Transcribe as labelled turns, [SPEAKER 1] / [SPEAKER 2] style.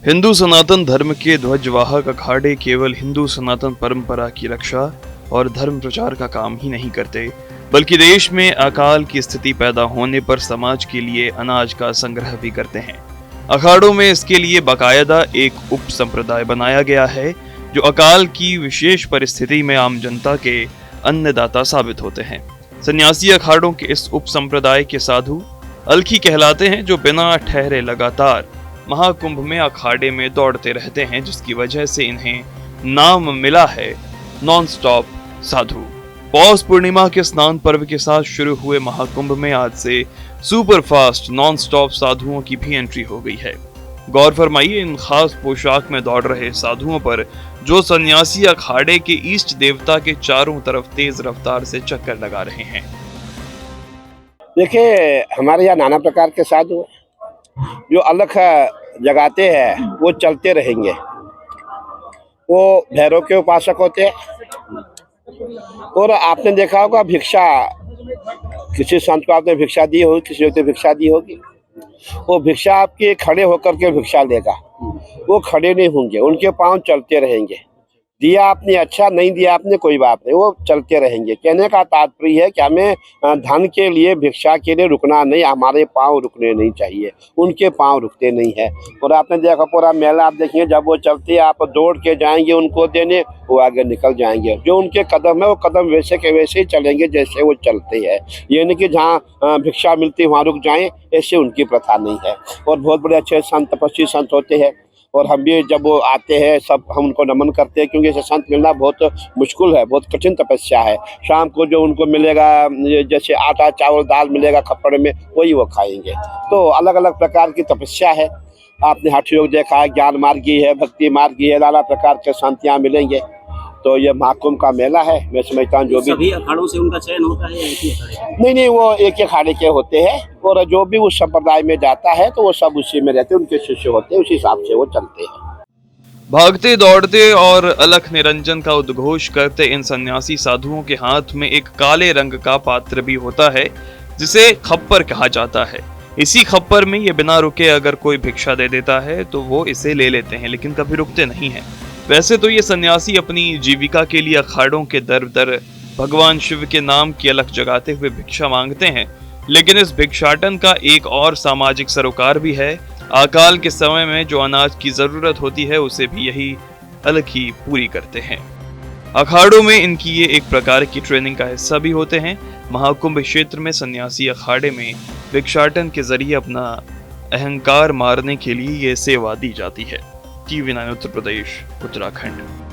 [SPEAKER 1] हिंदू सनातन धर्म के ध्वजवाहक अखाड़े केवल हिंदू सनातन परंपरा की रक्षा और धर्म प्रचार का काम ही नहीं करते, बल्कि देश में अकाल की स्थिति पैदा होने पर समाज के लिए अनाज का संग्रह भी करते हैं। अखाड़ों में इसके लिए बाकायदा एक उप संप्रदाय बनाया गया है, जो अकाल की विशेष परिस्थिति में आम जनता के अन्नदाता साबित होते हैं। सन्यासी अखाड़ों के इस उप संप्रदाय के साधु अलखी कहलाते हैं, जो बिना ठहरे लगातार महाकुंभ में अखाड़े में दौड़ते रहते हैं, जिसकी वजह से इन्हें नाम मिला है नॉन स्टॉप साधु। पौष पूर्णिमा के स्नान पर्व के साथ शुरू हुए महाकुंभ में आज से सुपर फास्ट नॉन स्टॉप साधुओं की भी एंट्री हो गई है। गौर फरमाइए इन खास पोशाक में दौड़ रहे साधुओं पर, जो सन्यासी अखाड़े के इष्ट देवता के चारों तरफ तेज रफ्तार से चक्कर लगा रहे हैं।
[SPEAKER 2] देखिए, हमारे यहाँ नाना प्रकार के साधु जो अलग जगाते हैं, वो चलते रहेंगे। वो भैरव के उपासक होते हैं। और आपने देखा होगा भिक्षा, किसी संत को आपने भिक्षा दी होगी, किसी व्यक्ति भिक्षा दी होगी, वो भिक्षा आपके खड़े होकर के भिक्षा लेगा। वो खड़े नहीं होंगे, उनके पांव चलते रहेंगे। दिया आपने अच्छा, नहीं दिया आपने कोई बात नहीं, वो चलते रहेंगे। कहने का तात्पर्य है कि हमें धन के लिए, भिक्षा के लिए रुकना नहीं, हमारे पांव रुकने नहीं चाहिए। उनके पांव रुकते नहीं है। और आपने देखा पूरा मेला, आप देखेंगे जब वो चलते आप दौड़ के जाएंगे उनको देने, वो आगे निकल जाएंगे। जो उनके कदम है वो कदम वैसे के वैसे ही चलेंगे जैसे वो चलते हैं। ये नहीं कि जहाँ भिक्षा मिलती वहाँ रुक जाएं, ऐसे उनकी प्रथा नहीं है। और बहुत बड़े अच्छे संत, तपस्वी संत होते हैं। और हम भी जब वो आते हैं सब हम उनको नमन करते हैं, क्योंकि ऐसे संत मिलना बहुत मुश्किल है, बहुत कठिन तपस्या है। शाम को जो उनको मिलेगा, जैसे आटा चावल दाल मिलेगा खप्पड़ में, वही वो खाएंगे। तो अलग अलग प्रकार की तपस्या है। आपने हठ योग देखा है, ज्ञान मार्गी है, भक्ति मार्गी है, नाना प्रकार के संत यहाँ मिलेंगे। तो ये महाकुंभ का मेला है। मैं समझता हूँ जो भी
[SPEAKER 3] सभी अखाड़ों से उनका चयन होता है, एक ही अखाड़े?
[SPEAKER 2] नहीं, वो एक अखाड़े के होते हैं। और जो भी उस संप्रदाय में जाता है तो वो सब उसी में रहते हैं, उनके शिष्य होते हैं, उसी हिसाब से वो चलते हैं।
[SPEAKER 1] भागते दौड़ते और अलख निरंजन का उद्घोष करते इन सन्यासी साधुओं के हाथ में एक काले रंग का पात्र भी होता है, जिसे खप्पर कहा जाता है। इसी खप्पर में ये बिना रुके अगर कोई भिक्षा दे देता है तो वो इसे ले लेते हैं, लेकिन कभी रुकते नहीं हैं। वैसे तो ये सन्यासी अपनी जीविका के लिए अखाड़ों के दर दर भगवान शिव के नाम की अलख जगाते हुए भिक्षा मांगते हैं, लेकिन इस भिक्षाटन का एक और सामाजिक सरोकार भी है। अकाल के समय में जो अनाज की जरूरत होती है उसे भी यही अलख ही पूरी करते हैं। अखाड़ों में इनकी ये एक प्रकार की ट्रेनिंग का हिस्सा भी होते हैं। महाकुंभ क्षेत्र में सन्यासी अखाड़े में भिक्षाटन के जरिए अपना अहंकार मारने के लिए ये सेवा दी जाती है। TV9 उत्तर प्रदेश, उत्तराखंड।